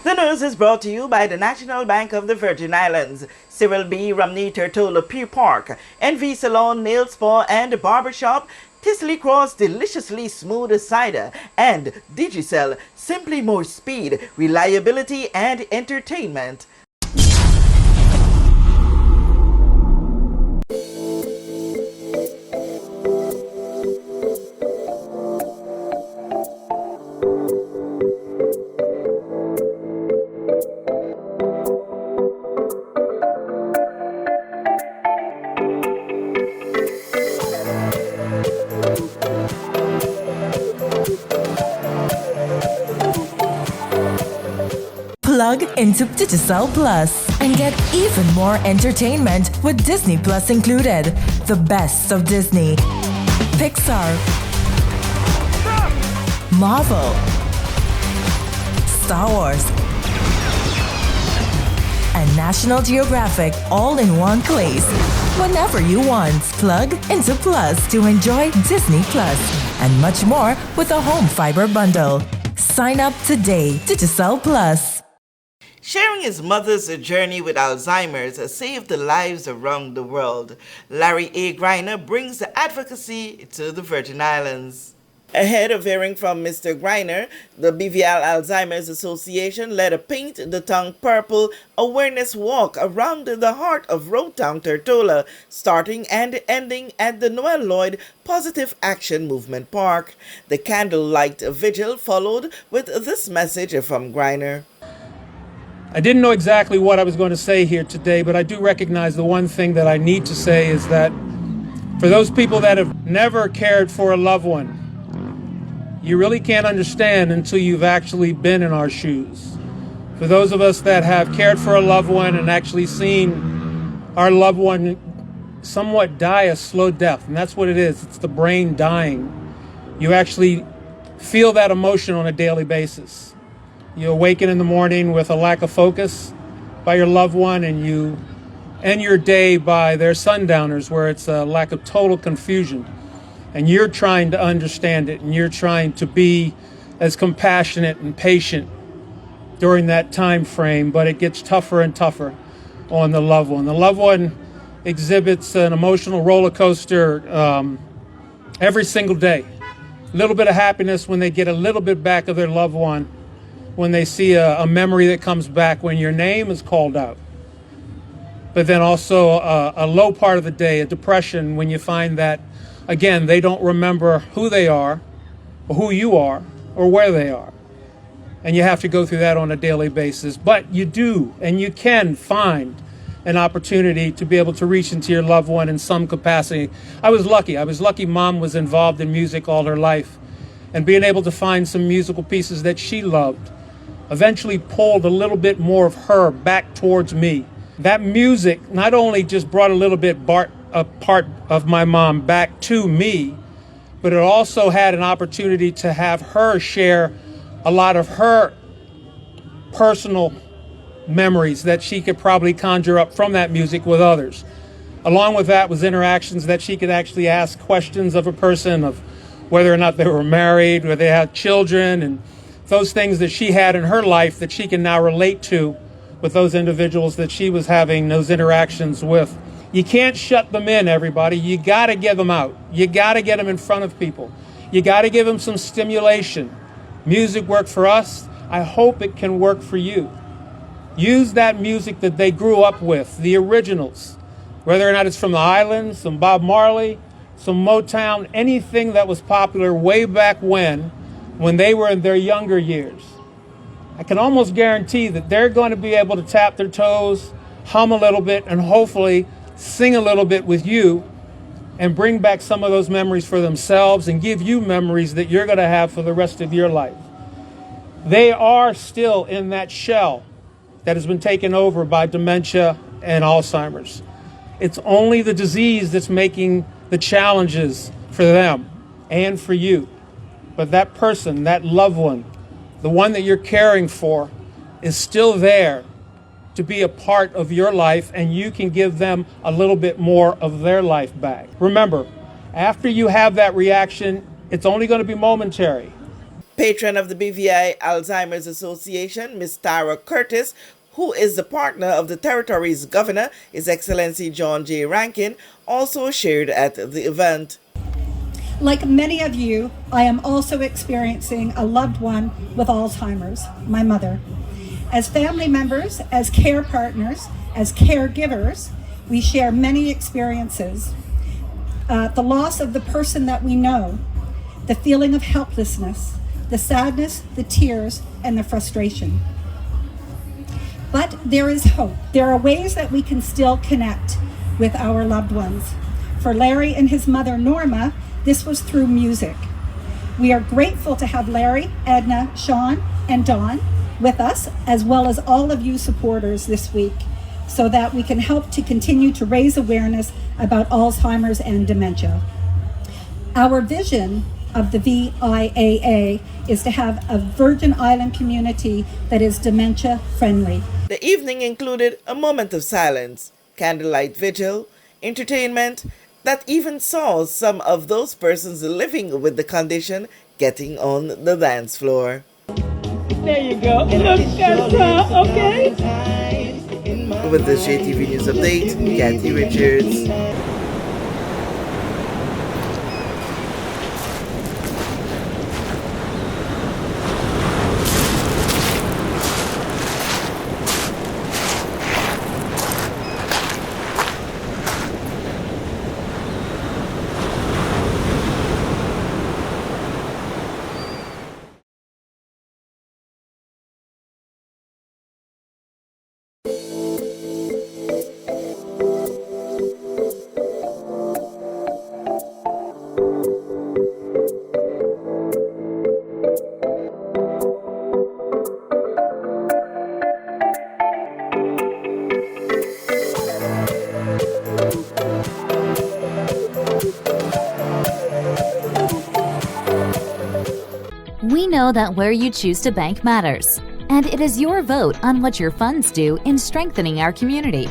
The news is brought to you by the National Bank of the Virgin Islands, Cyril B. Romney Turtola Pier Park, NV Salon, Nail Spa and Barbershop, Tisley Cross Deliciously Smooth Cider, and Digicel, simply more speed, reliability and entertainment. Plug into Digicel Plus and get even more entertainment with Disney Plus included. The best of Disney, Pixar, Marvel, Star Wars, and National Geographic all in one place. Whenever you want, plug into Plus to enjoy Disney Plus and much more with a home fiber bundle. Sign up today. Digicel Plus. Sharing his mother's journey with Alzheimer's saved lives around the world. Larry A Griner brings the advocacy to the Virgin Islands. Ahead of hearing from Mr. Griner, the BVL Alzheimer's Association led a Paint the Tongue Purple awareness walk around the heart of Roadtown Tortola, starting and ending at the Noel Lloyd Positive Action Movement Park. The candlelight vigil followed with this message from Griner. I didn't know exactly what I was going to say here today, but I do recognize the one thing that I need to say is that for those people that have never cared for a loved one, you really can't understand until you've actually been in our shoes. For those of us that have cared for a loved one and actually seen our loved one somewhat die a slow death, and that's what it is, it's the brain dying. You actually feel that emotion on a daily basis. You awaken in the morning with a lack of focus by your loved one, and you end your day by their sundowners where it's a lack of total confusion. And you're trying to understand it, and you're trying to be as compassionate and patient during that time frame, but it gets tougher and tougher on the loved one. The loved one exhibits an emotional roller coaster every single day. A little bit of happiness when they get a little bit back of their loved one, when they see a memory that comes back when your name is called out. But then also a low part of the day, a depression, when you find that, again, they don't remember who they are, or who you are, or where they are. And you have to go through that on a daily basis. But you do, and you can find an opportunity to be able to reach into your loved one in some capacity. I was lucky. Mom was involved in music all her life. And being able to find some musical pieces that she loved eventually pulled a little bit more of her back towards me. That music not only just brought a little bit a part of my mom back to me, but it also had an opportunity to have her share a lot of her personal memories that she could probably conjure up from that music with others. Along with that was interactions that she could actually ask questions of a person of whether or not they were married, whether they had children, and those things that she had in her life that she can now relate to with those individuals that she was having those interactions with. You can't shut them in, everybody. You got to get them out. You got to get them in front of people. You got to give them some stimulation. Music worked for us. I hope it can work for you. Use that music that they grew up with, the originals, whether or not it's from the islands, some Bob Marley, some Motown, anything that was popular way back when they were in their younger years. I can almost guarantee that they're going to be able to tap their toes, hum a little bit, and hopefully sing a little bit with you and bring back some of those memories for themselves and give you memories that you're going to have for the rest of your life. They are still in that shell that has been taken over by dementia and Alzheimer's. It's only the disease that's making the challenges for them and for you. But that person, that loved one, the one that you're caring for, is still there to be a part of your life, and you can give them a little bit more of their life back. Remember, after you have that reaction, it's only going to be momentary. Patron of the BVI Alzheimer's Association, Ms. Tara Curtis, who is the partner of the territory's governor, His Excellency John J. Rankin, also shared at the event. Like many of you, I am also experiencing a loved one with Alzheimer's, my mother. As family members, as care partners, as caregivers, we share many experiences. The loss of the person that we know, the feeling of helplessness, the sadness, the tears, and the frustration. But there is hope. There are ways that we can still connect with our loved ones. For Larry and his mother, Norma, this was through music. We are grateful to have Larry, Edna, Sean, and Dawn with us, as well as all of you supporters this week, so that we can help to continue to raise awareness about Alzheimer's and dementia. Our vision of the VIAA is to have a Virgin Island community that is dementia friendly. The evening included a moment of silence, candlelight vigil, entertainment that even saw some of those persons living with the condition getting on the dance floor. There you go. Okay. With the JTV News Update, Kathy Richards. We know that where you choose to bank matters, and it is your vote on what your funds do in strengthening our community.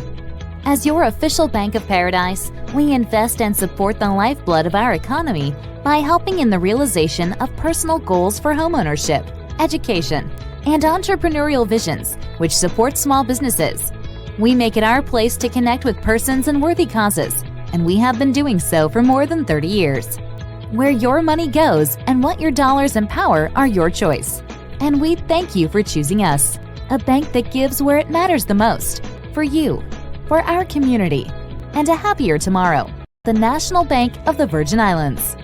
As your official Bank of Paradise, we invest and support the lifeblood of our economy by helping in the realization of personal goals for homeownership, education, and entrepreneurial visions, which support small businesses. We make it our place to connect with persons and worthy causes, and we have been doing so for more than 30 years. Where your money goes and what your dollars empower are your choice. And we thank you for choosing us, a bank that gives where it matters the most, for you, for our community, and a happier tomorrow. The National Bank of the Virgin Islands.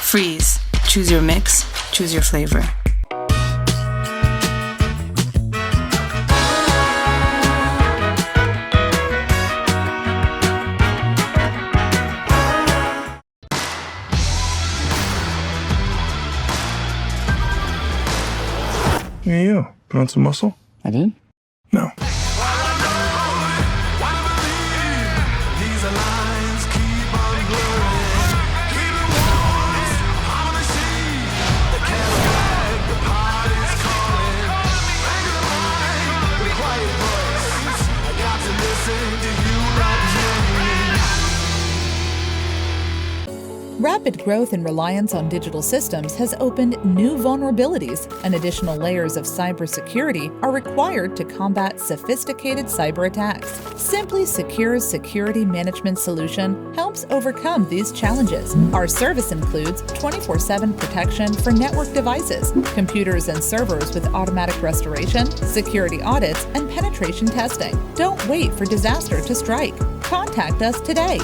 Freeze. Choose your mix, choose your flavor. Hey, you. Put on some muscle? I did? No. Rapid growth and reliance on digital systems has opened new vulnerabilities, and additional layers of cybersecurity are required to combat sophisticated cyber attacks. Simply Secure's security management solution helps overcome these challenges. Our service includes 24/7 protection for network devices, computers and servers with automatic restoration, security audits, and penetration testing. Don't wait for disaster to strike. Contact us today.